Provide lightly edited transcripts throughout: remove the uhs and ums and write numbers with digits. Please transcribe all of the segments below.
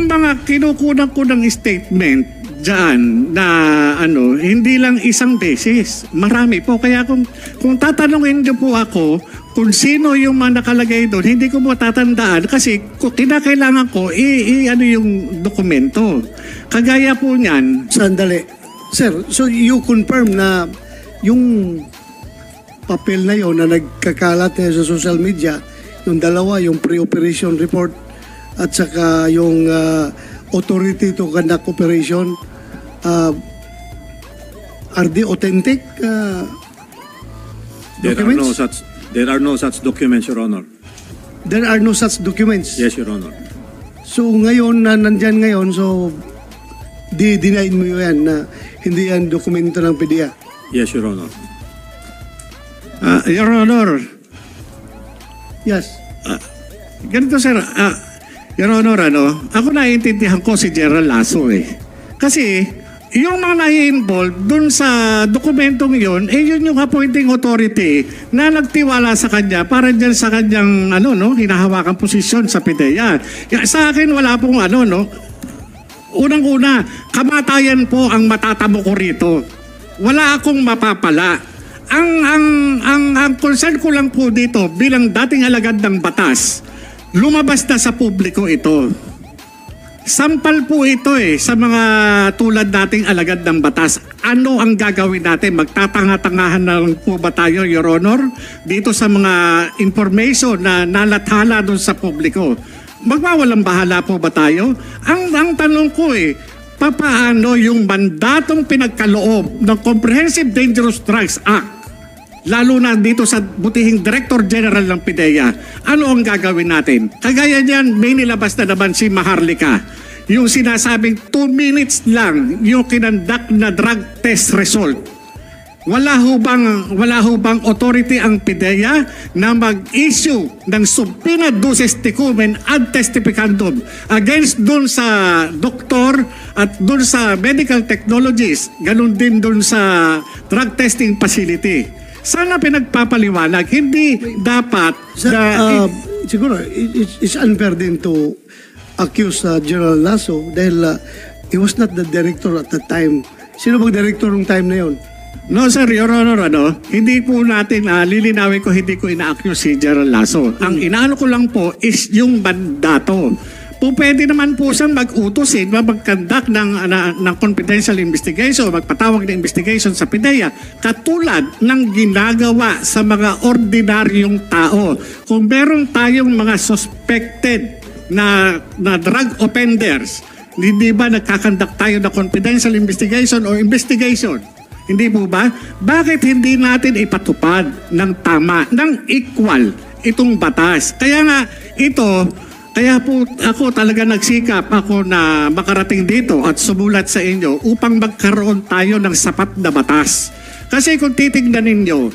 mga kinukunan ko ng statement dyan na hindi lang isang beses, marami po. Kaya kung tatanungin niyo po ako kung sino yung mga nakalagay doon, hindi ko mo tatandaan kasi kinakailangan ko yung dokumento. Kagaya po niyan. Sandali. Sir, so you confirm na yung papel na yon na nagkakalat na sa social media, yung dalawa, yung pre-operation report at saka yung authority to conduct operation, are they authentic documents? There are no such documents, Your Honor. There are no such documents? Yes, Your Honor. So ngayon, na nandyan ngayon, so di-deny mo yan na hindi yan dokumento ng PDEA? Yes, Your Honor. Your Honor. Yes. Ganito, sir. Your Honor, ako naiintindihan ko si General Lasso eh. Kasi, yung mga nai-involve dun sa dokumentong yun, yun yung appointing authority na nagtiwala sa kanya para dyan sa kanyang, hinahawakan posisyon sa PDEA. Sa akin, wala pong unang-una, kamatayan po ang matatamo ko rito. Wala akong mapapala. Ang concern ko lang po dito, bilang dating alagad ng batas, lumabas na sa publiko ito. Sampal po ito sa mga tulad nating alagad ng batas. Ano ang gagawin natin? Magtatanga-tangahan na lang po ba tayo, Your Honor? Dito sa mga information na nalathala doon sa publiko. Magwawalang bahala po ba tayo? Ang tanong ko papaano yung mandatong pinagkaloob ng Comprehensive Dangerous Drugs Act, lalo na dito sa butihing Director General ng PDEA, ano ang gagawin natin? Kagaya niyan, may nilabas na naman si Maharlika. Yung sinasabing 2 minutes lang yung kinandak na drug test result. Wala ho bang authority ang PDEA na mag-issue ng subpoena duces tecumem ad testificandum against dun sa doktor at dun sa medical technologies, ganun din dun sa drug testing facility. Sana pinagpapaliwanag, hindi dapat siguro it's unfair din to accuse General Lasso dahil he was not the director at the time. Sino bang director ng time na yon? No sir, Your Honor, hindi po natin lilinawin ko, hindi ko ina-accuse si General Lasso. Ang inaano ko lang po is yung mandato. Po pwede naman po siyang mag-utos mag-conduct ng confidential investigation, magpatawag ng investigation sa PDEA, katulad ng ginagawa sa mga ordinaryong tao. Kung meron tayong mga suspected na drug offenders, hindi ba nagkakandak tayo na confidential investigation o investigation? Hindi po ba? Bakit hindi natin ipatupad ng tama, ng equal itong batas? Kaya nga kaya po ako talaga nagsikap ako na makarating dito at sumulat sa inyo upang magkaroon tayo ng sapat na batas. Kasi kung titignan ninyo,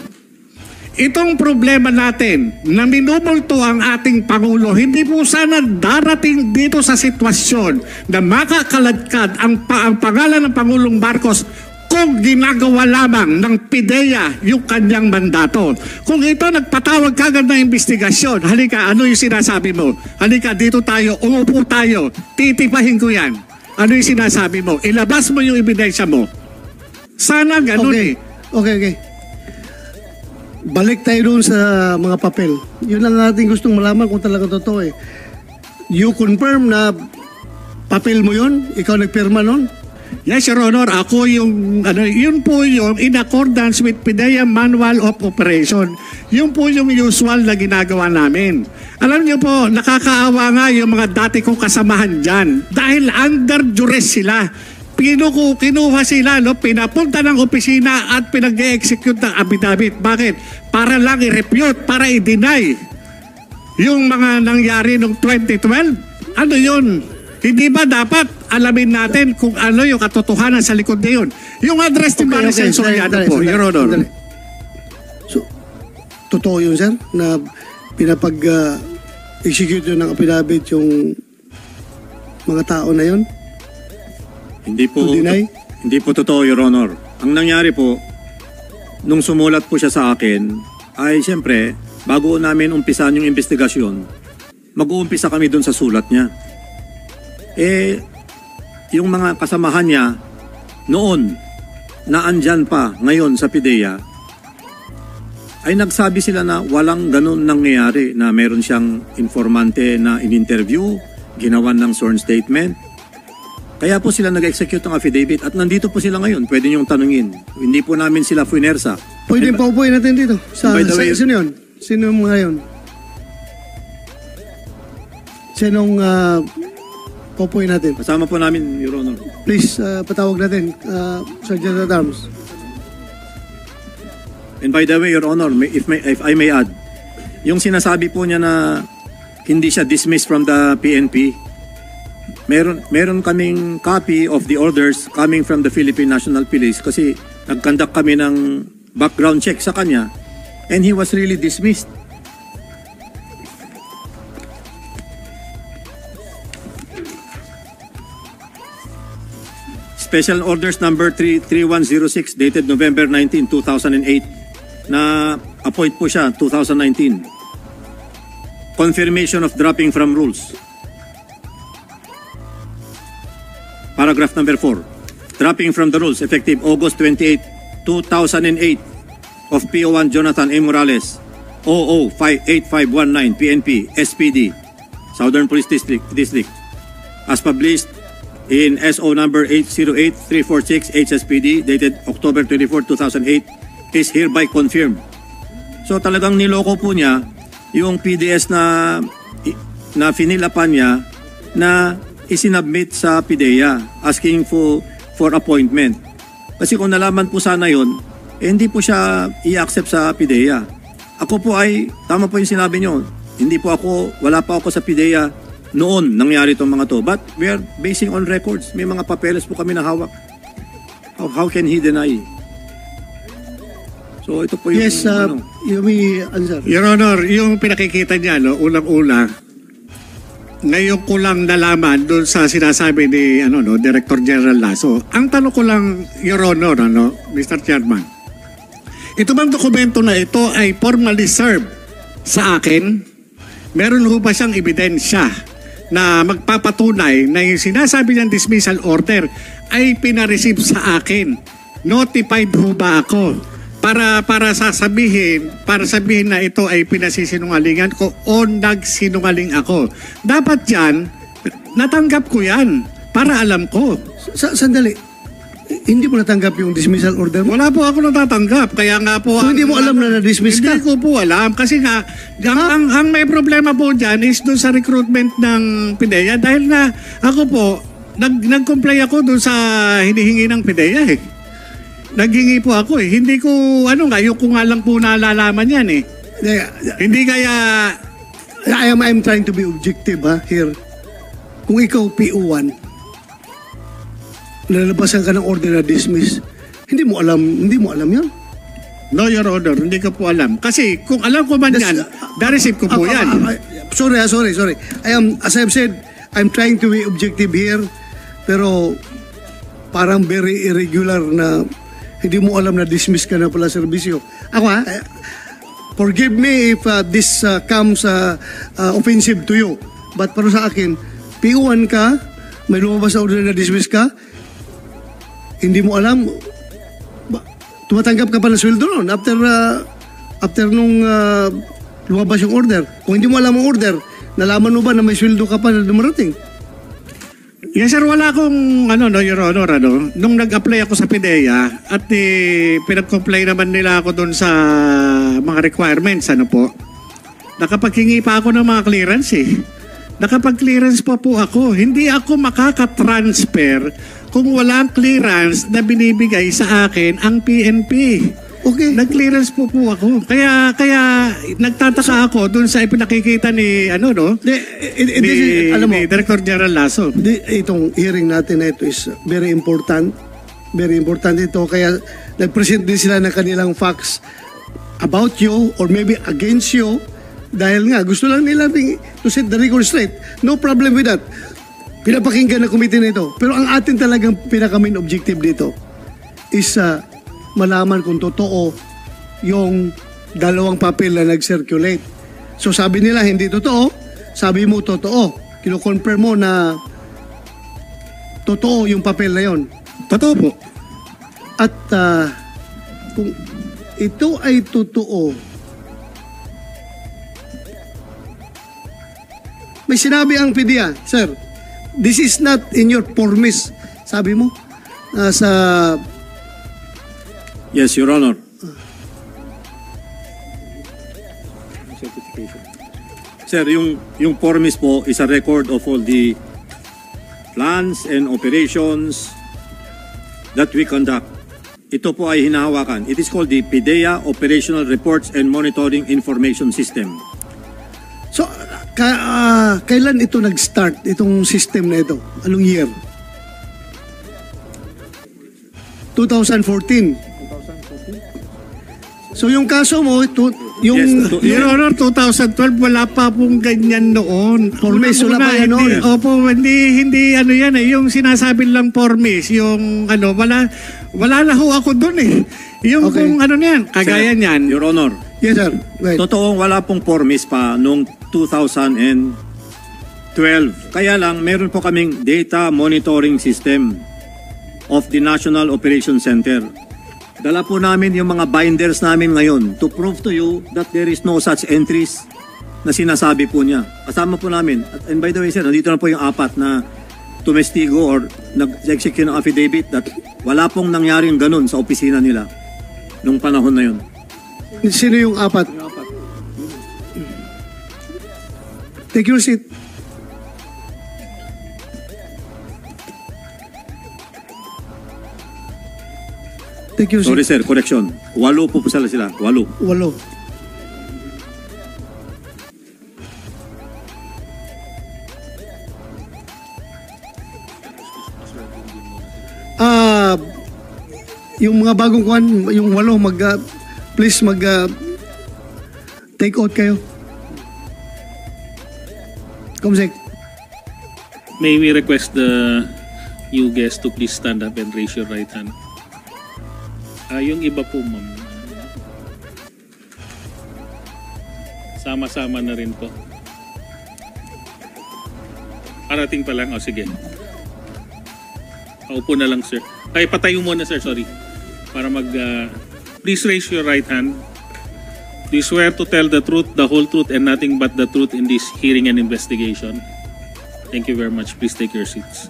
itong problema natin na minumulto ang ating Pangulo, hindi po sana darating dito sa sitwasyon na makakaladkad ang pangalan ng Pangulong Marcos kung ginagawa lamang ng PDEA yung kanyang mandato. Kung ito nagpatawag kagad na investigasyon, halika, ano yung sinasabi mo? Halika, dito tayo, umupo tayo, titipahin ko yan. Ano yung sinasabi mo? Ilabas mo yung ebidensya mo. Sana ganun Okay. Balik tayo doon sa mga papel. Yun lang natin gustong malaman kung talaga totoo You confirm na papel mo yun? Ikaw nagpirma nun? Yes, Your Honor. Ako yun po yung in accordance with PDEA Manual of Operation. Yun po yung usual na ginagawa namin. Alam niyo po, nakakaawa nga yung mga dati kong kasamahan dyan. Dahil under duress sila. Kinuha sila, pinapunta ng opisina at pinag-execute ng affidavit. Bakit? Para lang i-refute, para i-deny yung mga nangyari noong 2012. Ano yun? Hindi ba dapat alamin natin kung ano yung katotohanan sa likod na yun? Yung address ni Maricel Soriano po, Your Honor. So, totoo yun, sir, na pinapag-execute yun ng affidavit yung mga tao na yun? Hindi po totoo, Your Honor. Ang nangyari po, nung sumulat po siya sa akin, ay siyempre, bago namin umpisan yung investigasyon, mag-uumpisa kami dun sa sulat niya. yung mga kasamahan niya noon na andyan pa ngayon sa PIDEA, ay nagsabi sila na walang ganun nangyayari, na meron siyang informante na in-interview, ginawan ng sworn statement. Kaya po sila nag-execute ng affidavit at nandito po sila ngayon. Pwede niyong tanungin. Hindi po namin sila fuinersa. Pwede pa upuin natin dito. By the way, sino yun? Sino yung mga yun? Sinong upuin natin? Kasama po namin, Your Honor. Please, patawag natin. Sergeant at Arms. And by the way, Your Honor, if I may add, yung sinasabi po niya na hindi siya dismissed from the PNP, meron kaming copy of the orders coming from the Philippine National Police kasi nag-conduct kami ng background check sa kanya and he was really dismissed. Special Orders number 3106 dated November 19, 2008 na appoint po siya 2019. Confirmation of dropping from rules. Paragraph number 4. Dropping from the rules effective August 28, 2008 of PO1 Jonathan A. Morales 00-8519 PNP SPD Southern Police District as published in SO number 808346 HSPD dated October 24, 2008 is hereby confirmed. So talagang niloko po niya yung PDS na finilapan niya na isinubmit sa PIDEA asking for appointment. Kasi kung nalaman po sana yun, hindi po siya i-accept sa PIDEA. Ako po ay, tama po yung sinabi niyo, wala pa ako sa PIDEA noon nangyari itong mga to. But we are basing on records. May mga papeles po kami na hawak. How can he deny? So ito po yung... Yes, you may answer. Your Honor, yung pinakikita niya, no, unang-una, ngayon ko lang nalaman doon sa sinasabi ni Director General Lasso. Ang tanong ko lang, Your Honor, Mr. Chairman, ito bang dokumento na ito ay formally served sa akin? Meron ho ba siyang ebidensya na magpapatunay na yung sinasabi niyang dismissal order ay pinareceive sa akin? Notified ho ba ako? Para sabihin na ito ay pinasisinungalingan ko o nagsinungaling ako. Dapat yan, natanggap ko yan para alam ko. Sandali. Hindi mo natanggap yung dismissal order mo? Wala po ako natatanggap. Kaya nga po... So hindi mo alam na na-dismiss ka? Hindi ko po alam. Kasi nga, ang may problema po dyan is doon sa recruitment ng PIDEA. Dahil nga ako po, nag-comply ako doon sa hinihingi ng PIDEA eh. Naghingi po ako eh. Hindi ko, ngayon ko nga lang po nalalaman yan eh. Hindi kaya... I'm trying to be objective here. Kung ikaw PO1, nalabasan ka ng order na dismiss, hindi mo alam yan? No, Your Honor, hindi ko po alam. Kasi kung alam ko man yan, na-receive ko po yan. Sorry. As I've said, I'm trying to be objective here, pero parang very irregular na hindi mo alam na dismiss ka na pala serbisyo. Ako forgive me if this comes offensive to you. But para sa akin, PO1 ka, may lumabas na order na dismiss ka, hindi mo alam, tumatanggap ka pa ng sweldo noon after nung lumabas yung order. Kung hindi mo alam ang order, nalaman mo ba na may sweldo ka pa na dumarating? Yes sir, wala akong Your Honor, nung nag-apply ako sa PIDEA at pinag-comply naman nila ako doon sa mga requirements, nakapaghingi pa ako ng mga clearance eh. Nakapag-clearance pa po ako. Hindi ako makaka-transfer kung walang clearance na binibigay sa akin ang PNP. Okay. Nag-clearance po ako. Kaya nagtataka ako dun sa ipinakikita ni ni Director General Lasso. Itong hearing natin na ito is very important. Very important ito. Kaya nag-present din sila ng kanilang facts about you or maybe against you dahil nga gusto lang nila to set the record straight. No problem with that. Pinapakinggan na committee na ito. Pero ang atin talagang pinaka-main objective dito is malaman kung totoo yung dalawang papel na nag-circulate. So sabi nila hindi totoo, sabi mo totoo. Kino-confirm mo na totoo yung papel na yon. Totoo po. At kung ito ay totoo, may sinabi ang PDEA, sir, this is not in your permis, sabi mo, sa... Yes, Your Honor. Sir, yung formis po is a record of all the plans and operations that we conduct. Ito po ay hinahawakan. It is called the PDEA Operational Reports and Monitoring Information System. So, kailan ito nag-start, itong system na ito? Anong year? 2014. So yung kaso mo, yung... Yes, Your Honor, 2012, wala pa pong ganyan noon. Formis, wala pa yan noon. Opo, hindi ano yan eh. Yung sinasabi lang formis, yung ano, wala na ho ako doon eh. Yung Okay. kung ano niyan, kagaya Sir, niyan. Your Honor, Yes, sir. Right. totoong wala pong formis pa noong 2012. Kaya lang, meron po kaming data monitoring system of the National Operations Center. Dala po namin yung mga binders namin ngayon to prove to you that there is no such entries na sinasabi po niya. Kasama po namin. And by the way, sir, nandito na po yung apat na tumestigo or nag-execute ng affidavit that wala pong nangyaring ganun sa opisina nila nung panahon na yun. Sino yung apat? Take your seat. Take your seat. Sorry sir, correction. 8 po sila. 8. Walo. Yung mga bagong kuhan, yung 8, please take out kayo. Kumsek. May we request the you guests to please stand up and raise your right hand. Yung iba po, ma'am. Sama-sama na rin po. Parating pa lang. O, sige. Paupo na lang, sir. Ay, patayo muna, sir. Sorry. Para please raise your right hand. Do you swear to tell the truth, the whole truth, and nothing but the truth in this hearing and investigation? Thank you very much. Please take your seats.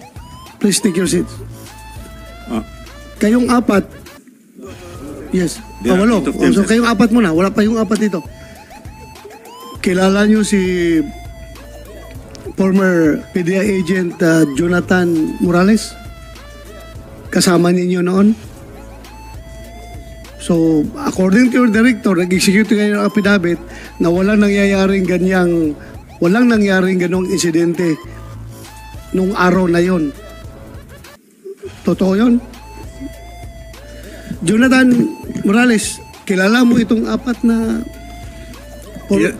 Please take your seats. Kayong apat. Yes. They are 8. out of them, So sir. kayong apat muna. Wala pa yung 4 dito. Kilala nyo si former PDEA agent Jonathan Morales? Kasama ninyo noon? So, according to your director, nag-execute kayo ng affidavit na walang nangyaring ganong insidente nung araw na yon. Totoo yun? Jonathan Morales, kilala mo itong 4 na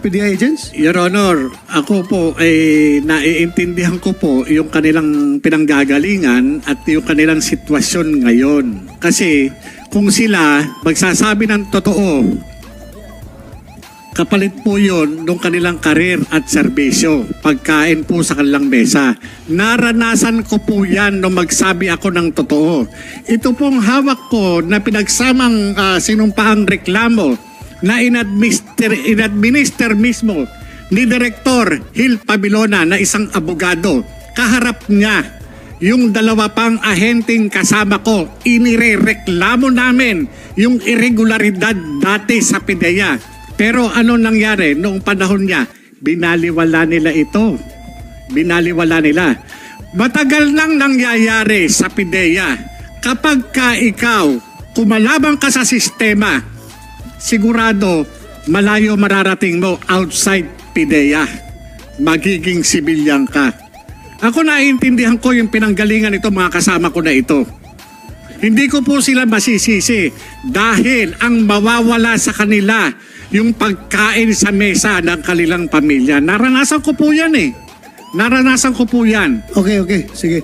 PDEA agents? Your Honor, ako po ay naiintindihan ko po yung kanilang pinanggagalingan at yung kanilang sitwasyon ngayon. Kasi kung sila magsasabi ng totoo, kapalit po yun ng kanilang karir at serbisyo, pagkain po sa kanilang mesa. Naranasan ko po yan nung magsabi ako ng totoo. Ito pong hawak ko na pinagsamang sinumpaang reklamo na inadminister mismo ni Director Hil Pabilona na isang abogado. Kaharap niya yung 2 pang ahenteng kasama ko, inirereklamo namin yung irregularidad dati sa PDEA. Pero ano nangyari noong panahon niya? Binaliwala nila ito. Binaliwala nila. Matagal nang nangyayari sa PDEA. Kapag ka ikaw, kumalabang ka sa sistema, sigurado malayo mararating mo outside PDEA. Magiging sibilyan ka. Ako naiintindihan ko yung pinanggalingan nito mga kasama ko na ito. Hindi ko po sila masisisi dahil ang mawawala sa kanila yung pagkain sa mesa ng kanilang pamilya. Naranasan ko po yan eh. Naranasan ko po yan. Okay. Sige.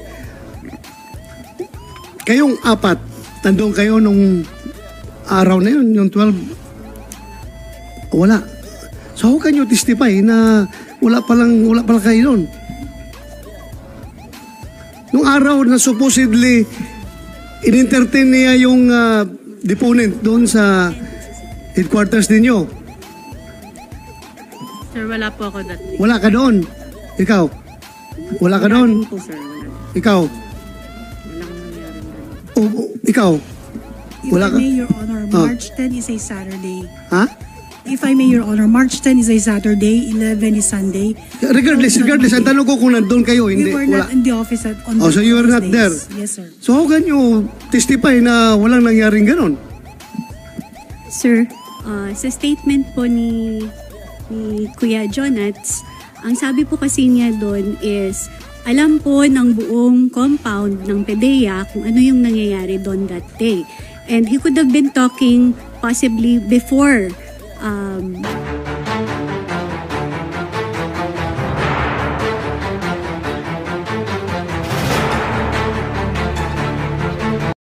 Kayong 4, nandun kayo nung araw na yun, yung 12. Wala. So how can you testify na wala palang kayo doon? Nung araw na supposedly in-entertain niya yung deponent doon sa headquarters ninyo. Sir, wala po ako that day. Wala ka doon. Ikaw. Wala ka doon. Po, sir. Wala. Ikaw. Wala akong nangyari doon. Ikaw. If Wala I ka? may, Your Honor, March 10 is a Saturday. Ha? If I may, Your Honor, March 10 is a Saturday, 11 is Sunday. Regardless. Ang tanong ko kung nandun kayo, hindi. We were Wala. not in the office on Oh, so you were those not days. there? Yes, sir. So how can you testify na walang nangyaring ganon? Sir, sa statement po ni Kuya Jonats, ang sabi po kasi niya doon is, alam po ng buong compound ng PDEA kung ano yung nangyayari doon that day. And he could have been talking possibly before